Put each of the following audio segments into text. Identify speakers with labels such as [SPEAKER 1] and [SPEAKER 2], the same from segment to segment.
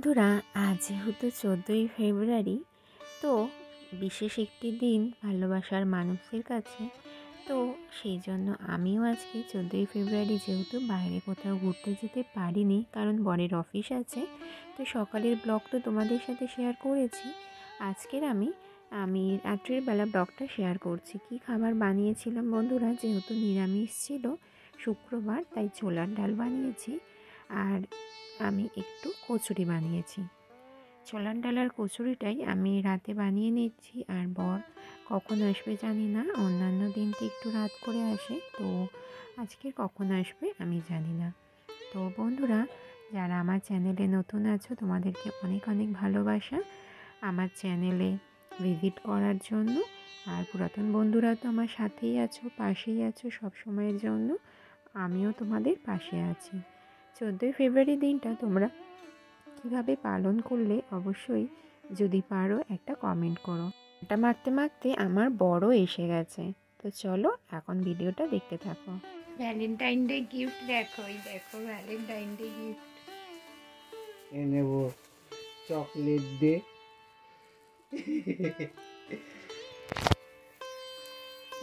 [SPEAKER 1] বন্ধুরা, আজ যেহেতু 14ই ফেব্রুয়ারি, তো বিশেষ একটি দিন ভালোবাসার মানুষের কাছে। তো সেই জন্য আমিও আজকে 14ই ফেব্রুয়ারি যেহেতু বাইরে কোথাও ঘুরতে যেতে পারিনি, কারণ বরের অফিস আছে, তো সকালের ব্লগ তো তোমাদের সাথে শেয়ার করেছি। আজকের আমি রাত্রের বেলা ব্লগটা শেয়ার করছি। কি খাবার বানিয়েছিলাম বন্ধুরা, যেহেতু নিরামিষ ছিল শুক্রবার, তাই ছোলার ডাল বানিয়েছি আর আমি একটু কচুরি বানিয়েছি। ছোলার ডাল আর কচুরিটাই আমি রাতে বানিয়ে নিচ্ছি। আর বর কখন আসবে জানি না, অন্যান্য দিন তো একটু রাত করে আসে, তো আজকে কখন আসবে আমি জানি না। তো বন্ধুরা, যারা আমার চ্যানেলে নতুন আছো তোমাদেরকে অনেক অনেক ভালোবাসা আমার চ্যানেলে ভিজিট করার জন্য। আর পুরাতন বন্ধুরা তো আমার সাথেই আছো, পাশেই আছো সব সময়ের জন্য। আমিও তোমাদের পাশে আছি। 14ই ফেব্রুয়ারি দিনটা তোমরা কীভাবে পালন করলে অবশ্যই যদি পারো একটা কমেন্ট করো। এটা মাখতে মাখতে আমার বড় এসে গেছে, তো চলো এখন ভিডিওটা দেখতে থাকো। ভ্যালেন্টাইন ডে গিফট দেখো, এই দেখো ভ্যালেন্টাইন ডে গিফট
[SPEAKER 2] নেব। চকলেট দে।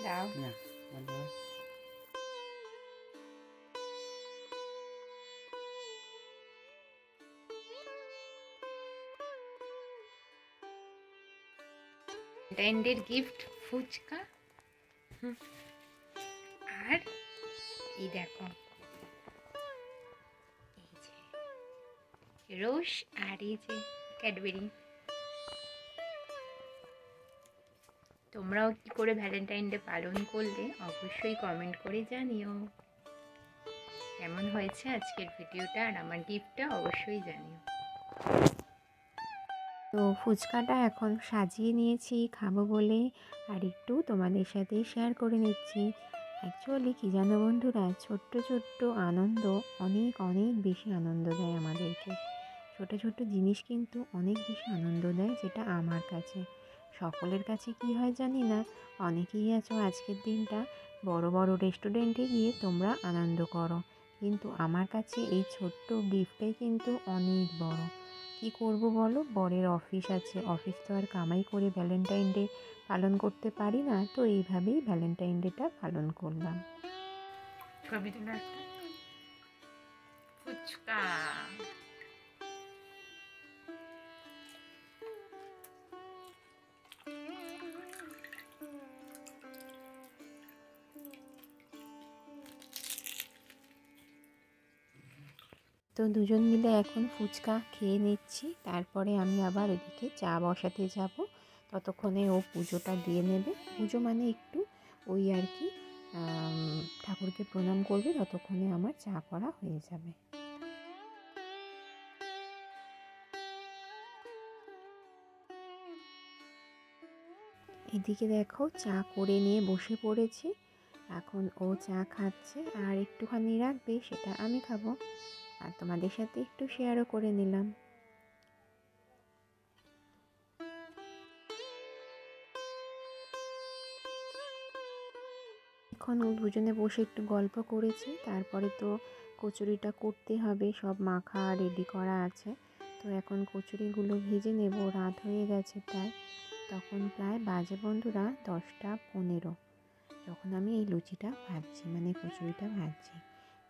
[SPEAKER 1] দাও।
[SPEAKER 2] না
[SPEAKER 1] ভ্যালেন্টাইন ডে গিফট ফুচকা। আর এই দেখো, এই যে রোজ, আর এই যে ক্যাডবেরি। তোমরাও কি করে ভ্যালেন্টাইন ডে পালন করলে অবশ্যই কমেন্ট করে জানিও। কেমন হয়েছে আজকের ভিডিওটা আর আমার গিফটটা অবশ্যই জানিও। তো ফুচকাটা এখন সাজিয়ে নিয়েছি খাবো বলে, আর একটু তোমাদের সাথে শেয়ার করে নিচ্ছি। অ্যাকচুয়ালি কী জানো বন্ধুরা, ছোট্ট ছোট্ট আনন্দ অনেক অনেক বেশি আনন্দ দেয় আমাদেরকে। ছোট ছোট জিনিস কিন্তু অনেক বেশি আনন্দ দেয়, যেটা আমার কাছে। সকলের কাছে কি হয় জানি না, অনেকেই আছো আজকের দিনটা বড় বড় রেস্টুরেন্টে গিয়ে তোমরা আনন্দ করো, কিন্তু আমার কাছে এই ছোট্ট গিফটটাই কিন্তু অনেক বড়। কি করব বলো, বরের অফিস আছে, অফিস তো আর কামাই করে ভ্যালেন্টাইন ডে পালন করতে পারি না, তো এইভাবেই ভ্যালেন্টাইন ডেটা পালন করলাম। ছবি তোলা একটা ফুচকা। তো দুজন মিলে এখন ফুচকা খেয়ে নিচ্ছি, তারপরে আমি আবার ওদিকে চা বসাতে যাব। ততক্ষণে ও পুজোটা দিয়ে নেবে। পুজো মানে একটু ওই আর কি, ঠাকুরকে প্রণাম করবে, ততক্ষণে আমার চা করা হয়ে যাবে। এদিকে দেখো, চা করে নিয়ে বসে পড়েছি। এখন ও চা খাচ্ছে আর একটুখানি রাখবে, সেটা আমি খাবো, আর তোমাদের সাথে একটু শেয়ারও করে নিলাম। এখন দুজনে বসে একটু গল্প করেছি, তারপরে তো কচুরিটা করতে হবে, সব মাখা রেডি করা আছে। তো এখন কচুরিগুলো ভেজে নেব, রাত হয়ে গেছে প্রায়। তখন প্রায় বাজে বন্ধুরা 10টা 15, যখন আমি এই লুচিটা ভাজছি, মানে কচুরিটা ভাজছি।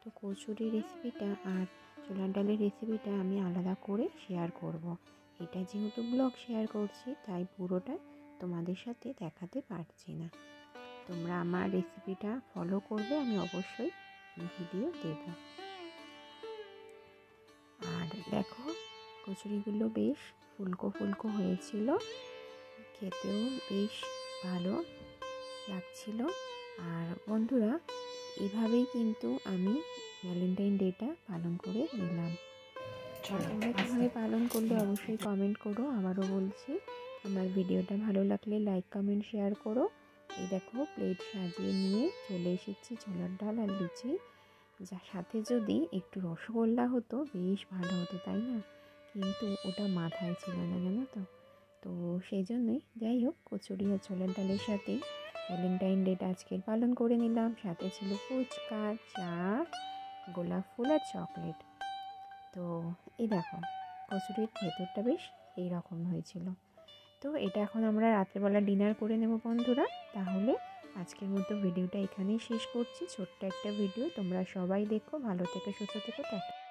[SPEAKER 1] তো কচুরি রেসিপিটা আর ছোলার ডালের রেসিপিটা আমি আলাদা করে শেয়ার করব। এটা যেহেতু ব্লগ শেয়ার করছি, তাই পুরোটা তোমাদের সাথে দেখাতে পারছি না। তোমরা আমার রেসিপিটা ফলো করবে, আমি অবশ্যই ভিডিও দেব। আর দেখো, কচুরিগুলো বেশ ফুলকো ফুলকো হয়েছিল, খেতেও বেশ ভালো লাগছিল। আর বন্ধুরা, এভাবেই কিন্তু আমি ভ্যালেন্টাইন ডেটা পালন করে নিলাম। তোমরা কীভাবে পালন করলে অবশ্যই কমেন্ট করো। আবারও বলছি, আমার ভিডিওটা ভালো লাগলে লাইক কমেন্ট শেয়ার করো। এই দেখো, প্লেট সাজিয়ে নিয়ে চলে এসেছি ছোলার ডাল আর লুচি, যার সাথে যদি একটু রসগোল্লা হতো বেশ ভালো হতো, তাই না? কিন্তু ওটা মাথায় ছিল না, জানো তো। তো সেই জন্যই, যাই হোক, কচুরি আর ছোলার ডালের সাথেই ভ্যালেন্টাইন ডেটা আজকের পালন করে নিলাম। সাথে ছিল ফুচকা, চা, গোলাপ ফুল আর চকলেট। তো এই দেখো, কচুরির ভেতরটা বেশ এইরকম হয়েছিল। তো এটা এখন আমরা রাত্রেবেলা ডিনার করে নেব বন্ধুরা। তাহলে আজকের মতো ভিডিওটা এখানেই শেষ করছি। ছোট্ট একটা ভিডিও, তোমরা সবাই দেখো, ভালো থেকো, সুস্থ থেকো, টাটা।